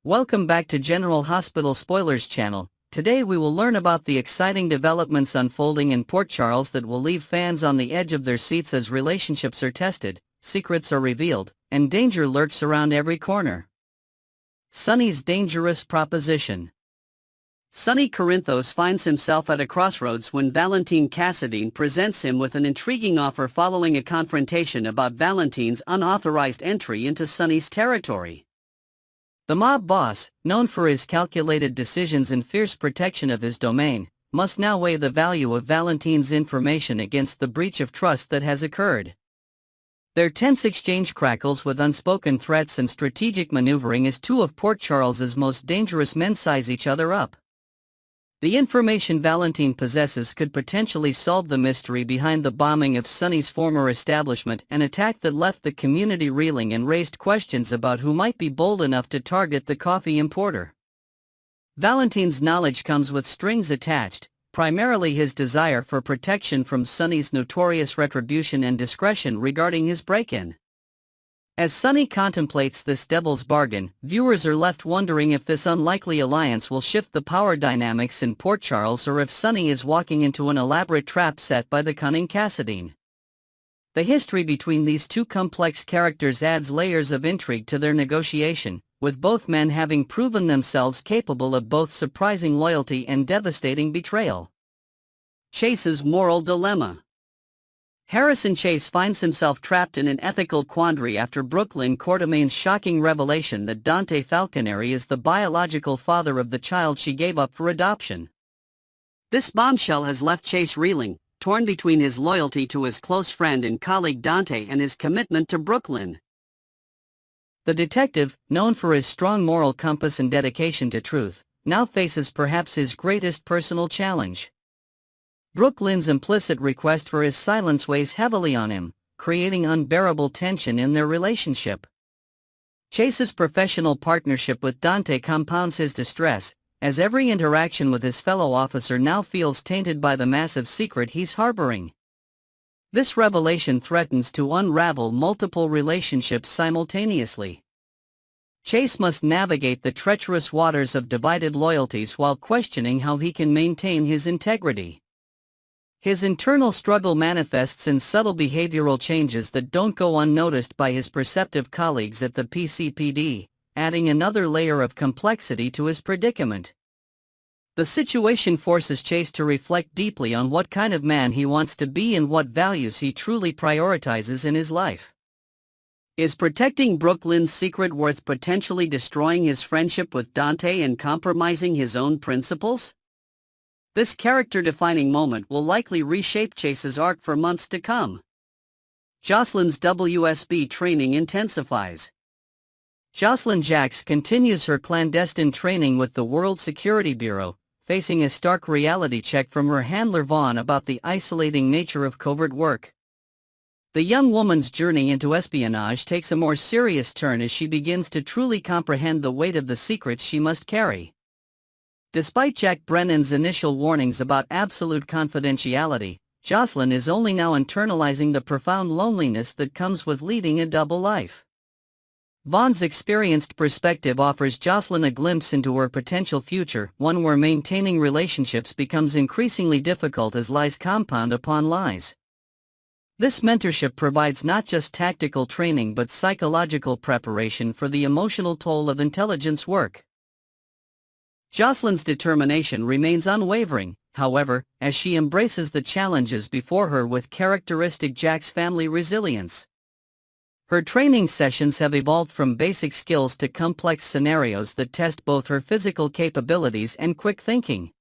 Welcome back to General Hospital Spoilers channel. Today we will learn about the exciting developments unfolding in Port Charles that will leave fans on the edge of their seats as relationships are tested, secrets are revealed, and danger lurks around every corner. Sonny's dangerous proposition. Sonny Corinthos finds himself at a crossroads when Valentin Cassadine presents him with an intriguing offer following a confrontation about Valentin's unauthorized entry into Sonny's territory. The mob boss, known for his calculated decisions and fierce protection of his domain, must now weigh the value of Valentin's information against the breach of trust that has occurred. Their tense exchange crackles with unspoken threats and strategic maneuvering as two of Port Charles's most dangerous men size each other up. The information Valentin possesses could potentially solve the mystery behind the bombing of Sonny's former establishment, an attack that left the community reeling and raised questions about who might be bold enough to target the coffee importer. Valentin's knowledge comes with strings attached, primarily his desire for protection from Sonny's notorious retribution and discretion regarding his break-in. As Sonny contemplates this devil's bargain, viewers are left wondering if this unlikely alliance will shift the power dynamics in Port Charles or if Sonny is walking into an elaborate trap set by the cunning Cassadine. The history between these two complex characters adds layers of intrigue to their negotiation, with both men having proven themselves capable of both surprising loyalty and devastating betrayal. Chase's moral dilemma. Harrison Chase finds himself trapped in an ethical quandary after Brooklyn Quartermain's shocking revelation that Dante Falconeri is the biological father of the child she gave up for adoption. This bombshell has left Chase reeling, torn between his loyalty to his close friend and colleague Dante and his commitment to Brooklyn. The detective, known for his strong moral compass and dedication to truth, now faces perhaps his greatest personal challenge. Brooklyn's implicit request for his silence weighs heavily on him, creating unbearable tension in their relationship. Chase's professional partnership with Dante compounds his distress, as every interaction with his fellow officer now feels tainted by the massive secret he's harboring. This revelation threatens to unravel multiple relationships simultaneously. Chase must navigate the treacherous waters of divided loyalties while questioning how he can maintain his integrity. His internal struggle manifests in subtle behavioral changes that don't go unnoticed by his perceptive colleagues at the PCPD, adding another layer of complexity to his predicament. The situation forces Chase to reflect deeply on what kind of man he wants to be and what values he truly prioritizes in his life. Is protecting Brooklyn's secret worth potentially destroying his friendship with Dante and compromising his own principles? This character-defining moment will likely reshape Chase's arc for months to come. Jocelyn's WSB training intensifies. Jocelyn Jacques continues her clandestine training with the World Security Bureau, facing a stark reality check from her handler Vaughn about the isolating nature of covert work. The young woman's journey into espionage takes a more serious turn as she begins to truly comprehend the weight of the secrets she must carry. Despite Jack Brennan's initial warnings about absolute confidentiality, Jocelyn is only now internalizing the profound loneliness that comes with leading a double life. Vaughn's experienced perspective offers Jocelyn a glimpse into her potential future, one where maintaining relationships becomes increasingly difficult as lies compound upon lies. This mentorship provides not just tactical training but psychological preparation for the emotional toll of intelligence work. Jocelyn's determination remains unwavering, however, as she embraces the challenges before her with characteristic Jack's family resilience. Her training sessions have evolved from basic skills to complex scenarios that test both her physical capabilities and quick thinking.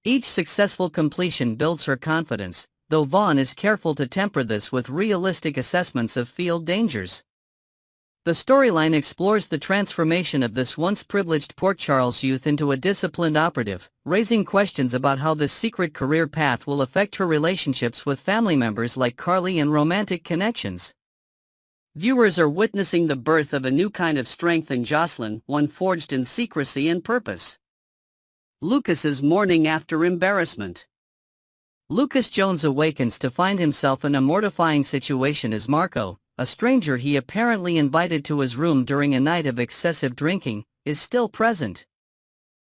Each successful completion builds her confidence, though Vaughn is careful to temper this with realistic assessments of field dangers. The storyline explores the transformation of this once privileged Port Charles youth into a disciplined operative, raising questions about how this secret career path will affect her relationships with family members like Carly and romantic connections. Viewers are witnessing the birth of a new kind of strength in Jocelyn, one forged in secrecy and purpose. Lucas's mourning after embarrassment. Lucas Jones awakens to find himself in a mortifying situation as Marco, a stranger he apparently invited to his room during a night of excessive drinking, is still present.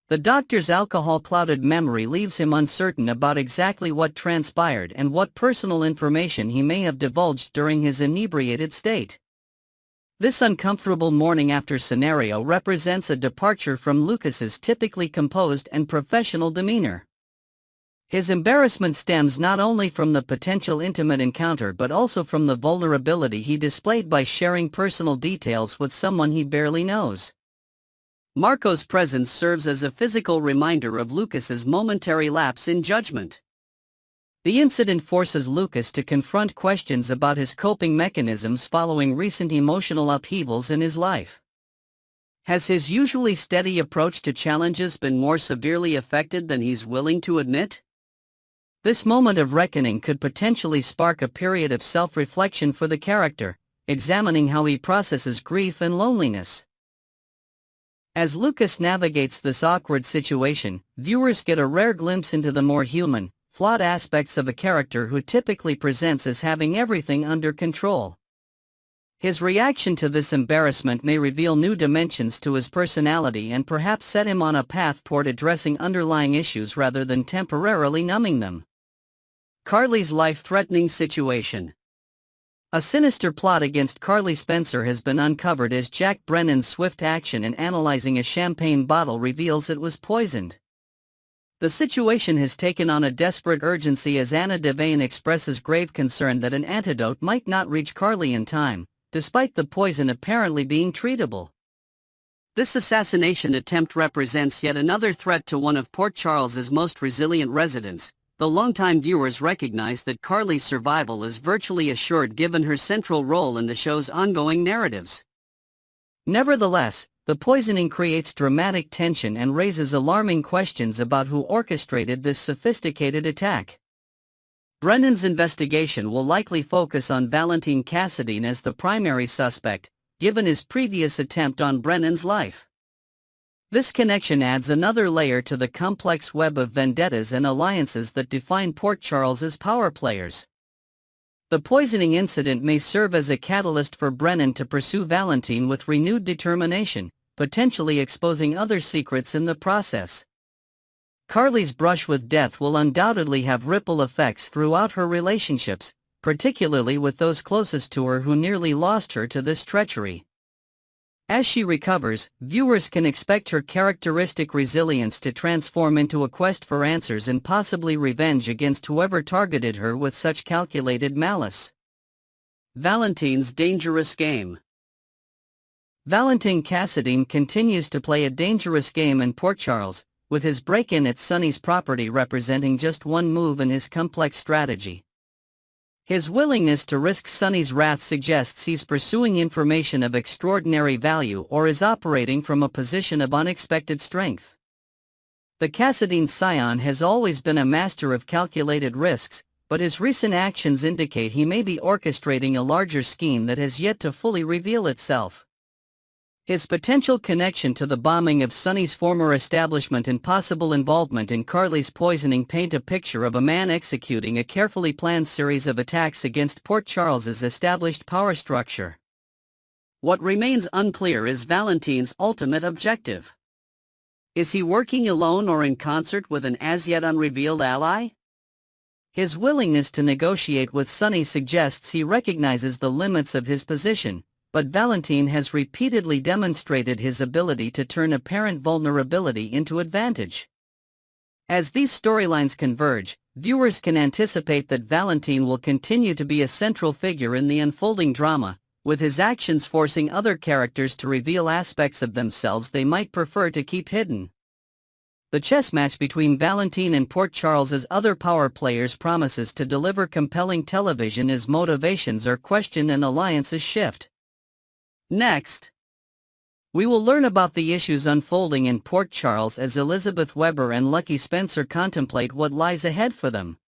The doctor's alcohol-clouded memory leaves him uncertain about exactly what transpired and what personal information he may have divulged during his inebriated state. This uncomfortable morning after scenario represents a departure from Lucas's typically composed and professional demeanor. His embarrassment stems not only from the potential intimate encounter but also from the vulnerability he displayed by sharing personal details with someone he barely knows. Marco's presence serves as a physical reminder of Lucas's momentary lapse in judgment. The incident forces Lucas to confront questions about his coping mechanisms following recent emotional upheavals in his life. Has his usually steady approach to challenges been more severely affected than he's willing to admit? This moment of reckoning could potentially spark a period of self-reflection for the character, examining how he processes grief and loneliness. As Lucas navigates this awkward situation, viewers get a rare glimpse into the more human, flawed aspects of a character who typically presents as having everything under control. His reaction to this embarrassment may reveal new dimensions to his personality and perhaps set him on a path toward addressing underlying issues rather than temporarily numbing them. Carly's life-threatening situation. A sinister plot against Carly Spencer has been uncovered as Jack Brennan's swift action in analyzing a champagne bottle reveals it was poisoned. The situation has taken on a desperate urgency as Anna Devane expresses grave concern that an antidote might not reach Carly in time, despite the poison apparently being treatable. This assassination attempt represents yet another threat to one of Port Charles's most resilient residents, though longtime viewers recognize that Carly's survival is virtually assured given her central role in the show's ongoing narratives. Nevertheless, the poisoning creates dramatic tension and raises alarming questions about who orchestrated this sophisticated attack. Brennan's investigation will likely focus on Valentin Cassadine as the primary suspect, given his previous attempt on Brennan's life. This connection adds another layer to the complex web of vendettas and alliances that define Port Charles's power players. The poisoning incident may serve as a catalyst for Brennan to pursue Valentin with renewed determination, potentially exposing other secrets in the process. Carly's brush with death will undoubtedly have ripple effects throughout her relationships, particularly with those closest to her who nearly lost her to this treachery. As she recovers, viewers can expect her characteristic resilience to transform into a quest for answers and possibly revenge against whoever targeted her with such calculated malice. Valentin's dangerous game. Valentin Cassadine continues to play a dangerous game in Port Charles, with his break-in at Sonny's property representing just one move in his complex strategy. His willingness to risk Sonny's wrath suggests he's pursuing information of extraordinary value or is operating from a position of unexpected strength. The Cassadine scion has always been a master of calculated risks, but his recent actions indicate he may be orchestrating a larger scheme that has yet to fully reveal itself. His potential connection to the bombing of Sonny's former establishment and possible involvement in Carly's poisoning paint a picture of a man executing a carefully planned series of attacks against Port Charles's established power structure. What remains unclear is Valentin's ultimate objective. Is he working alone or in concert with an as-yet unrevealed ally? His willingness to negotiate with Sonny suggests he recognizes the limits of his position, but Valentin has repeatedly demonstrated his ability to turn apparent vulnerability into advantage. As these storylines converge, viewers can anticipate that Valentin will continue to be a central figure in the unfolding drama, with his actions forcing other characters to reveal aspects of themselves they might prefer to keep hidden. The chess match between Valentin and Port Charles's other power players promises to deliver compelling television as motivations are questioned and alliances shift. Next, we will learn about the issues unfolding in Port Charles as Elizabeth Weber and Lucky Spencer contemplate what lies ahead for them.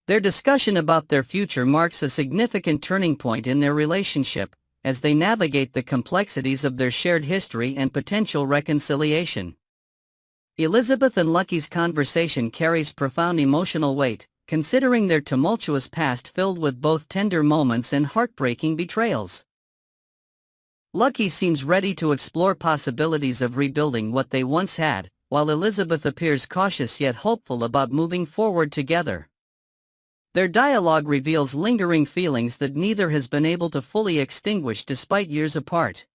Their discussion about their future marks a significant turning point in their relationship, as they navigate the complexities of their shared history and potential reconciliation. Elizabeth and Lucky's conversation carries profound emotional weight, considering their tumultuous past filled with both tender moments and heartbreaking betrayals. Lucky seems ready to explore possibilities of rebuilding what they once had, while Elizabeth appears cautious yet hopeful about moving forward together. Their dialogue reveals lingering feelings that neither has been able to fully extinguish despite years apart.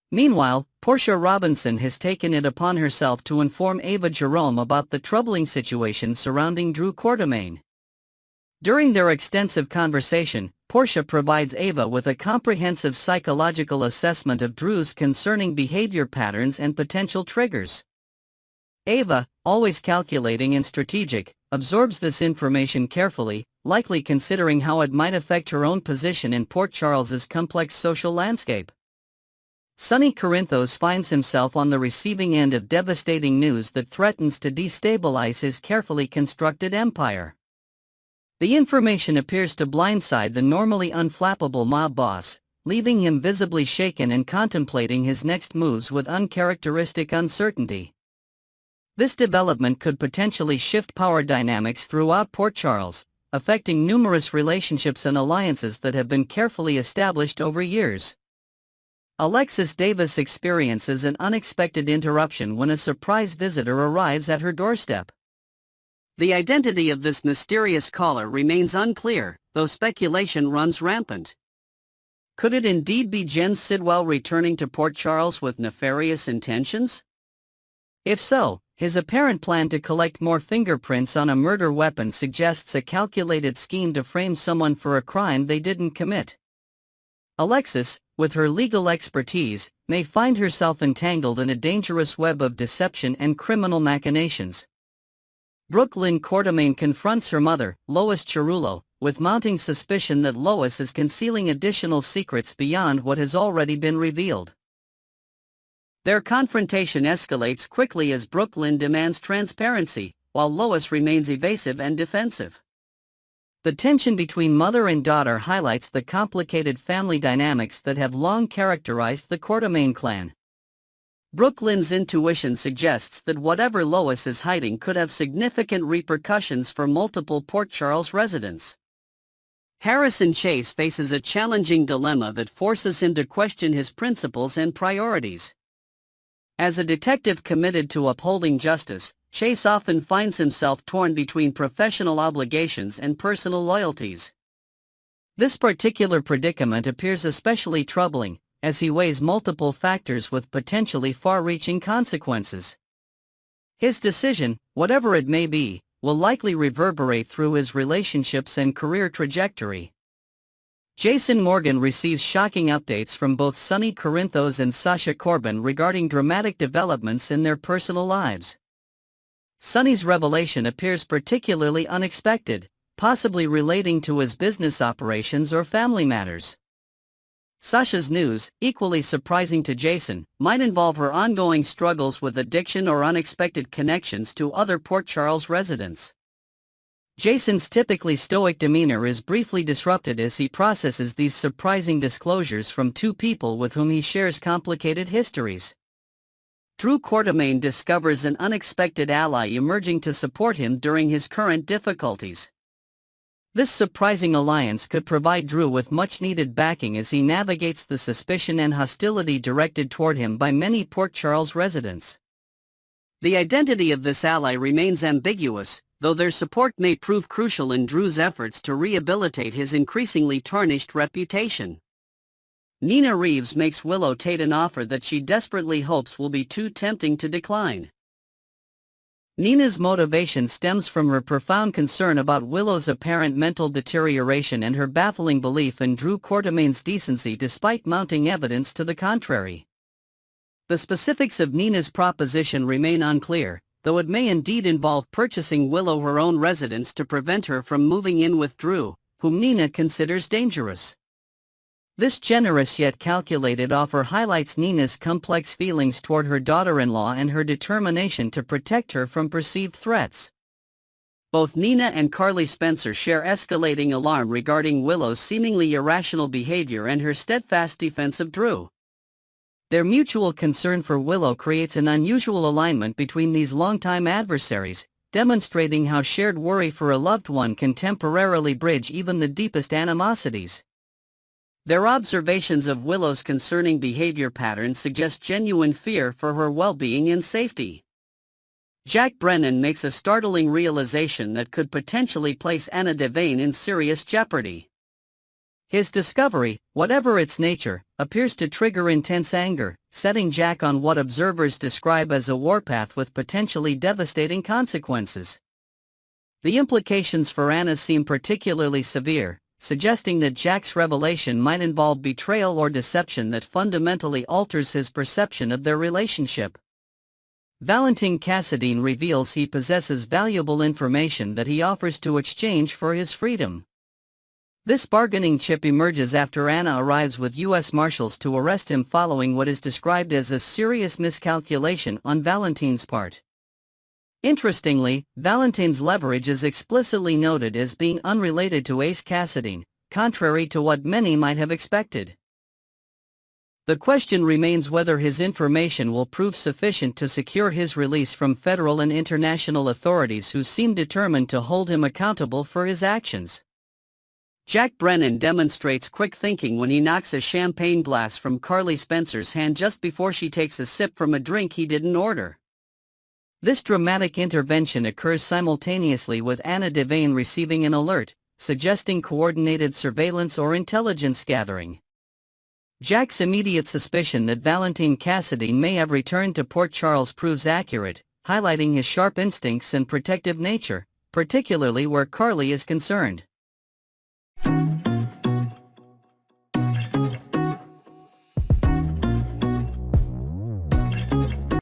Meanwhile, Portia Robinson has taken it upon herself to inform Ava Jerome about the troubling situation surrounding Drew Quartermaine. During their extensive conversation, Portia provides Ava with a comprehensive psychological assessment of Drew's concerning behavior patterns and potential triggers. Ava, always calculating and strategic, absorbs this information carefully, likely considering how it might affect her own position in Port Charles's complex social landscape. Sonny Corinthos finds himself on the receiving end of devastating news that threatens to destabilize his carefully constructed empire. The information appears to blindside the normally unflappable mob boss, leaving him visibly shaken and contemplating his next moves with uncharacteristic uncertainty. This development could potentially shift power dynamics throughout Port Charles, affecting numerous relationships and alliances that have been carefully established over years. Alexis Davis experiences an unexpected interruption when a surprise visitor arrives at her doorstep. The identity of this mysterious caller remains unclear, though speculation runs rampant. Could it indeed be Jen Sidwell returning to Port Charles with nefarious intentions? If so, his apparent plan to collect more fingerprints on a murder weapon suggests a calculated scheme to frame someone for a crime they didn't commit. Alexis, with her legal expertise, may find herself entangled in a dangerous web of deception and criminal machinations. Brooklyn Quartermaine confronts her mother, Lois Cerullo, with mounting suspicion that Lois is concealing additional secrets beyond what has already been revealed. Their confrontation escalates quickly as Brooklyn demands transparency, while Lois remains evasive and defensive. The tension between mother and daughter highlights the complicated family dynamics that have long characterized the Quartermaine clan. Brooklyn's intuition suggests that whatever Lois is hiding could have significant repercussions for multiple Port Charles residents. Harrison Chase faces a challenging dilemma that forces him to question his principles and priorities. As a detective committed to upholding justice, Chase often finds himself torn between professional obligations and personal loyalties. This particular predicament appears especially troubling, as he weighs multiple factors with potentially far-reaching consequences. His decision, whatever it may be, will likely reverberate through his relationships and career trajectory. Jason Morgan receives shocking updates from both Sonny Corinthos and Sasha Corbin regarding dramatic developments in their personal lives. Sonny's revelation appears particularly unexpected, possibly relating to his business operations or family matters. Sasha's news, equally surprising to Jason, might involve her ongoing struggles with addiction or unexpected connections to other Port Charles residents. Jason's typically stoic demeanor is briefly disrupted as he processes these surprising disclosures from two people with whom he shares complicated histories. Drew Quartermaine discovers an unexpected ally emerging to support him during his current difficulties. This surprising alliance could provide Drew with much-needed backing as he navigates the suspicion and hostility directed toward him by many Port Charles residents. The identity of this ally remains ambiguous, though their support may prove crucial in Drew's efforts to rehabilitate his increasingly tarnished reputation. Nina Reeves makes Willow Tate an offer that she desperately hopes will be too tempting to decline. Nina's motivation stems from her profound concern about Willow's apparent mental deterioration and her baffling belief in Drew Quartermaine's decency despite mounting evidence to the contrary. The specifics of Nina's proposition remain unclear, though it may indeed involve purchasing Willow her own residence to prevent her from moving in with Drew, whom Nina considers dangerous. This generous yet calculated offer highlights Nina's complex feelings toward her daughter-in-law and her determination to protect her from perceived threats. Both Nina and Carly Spencer share escalating alarm regarding Willow's seemingly irrational behavior and her steadfast defense of Drew. Their mutual concern for Willow creates an unusual alignment between these longtime adversaries, demonstrating how shared worry for a loved one can temporarily bridge even the deepest animosities. Their observations of Willow's concerning behavior patterns suggest genuine fear for her well-being and safety. Jack Brennan makes a startling realization that could potentially place Anna Devane in serious jeopardy. His discovery, whatever its nature, appears to trigger intense anger, setting Jack on what observers describe as a warpath with potentially devastating consequences. The implications for Anna seem particularly severe, suggesting that Jack's revelation might involve betrayal or deception that fundamentally alters his perception of their relationship. Valentin Cassadine reveals he possesses valuable information that he offers to exchange for his freedom. This bargaining chip emerges after Anna arrives with U.S. Marshals to arrest him following what is described as a serious miscalculation on Valentin's part. Interestingly, Valentin's leverage is explicitly noted as being unrelated to Ace Cassadine, contrary to what many might have expected. The question remains whether his information will prove sufficient to secure his release from federal and international authorities who seem determined to hold him accountable for his actions. Jack Brennan demonstrates quick thinking when he knocks a champagne glass from Carly Spencer's hand just before she takes a sip from a drink he didn't order. This dramatic intervention occurs simultaneously with Anna Devane receiving an alert, suggesting coordinated surveillance or intelligence gathering. Jack's immediate suspicion that Valentin Cassadine may have returned to Port Charles proves accurate, highlighting his sharp instincts and protective nature, particularly where Carly is concerned.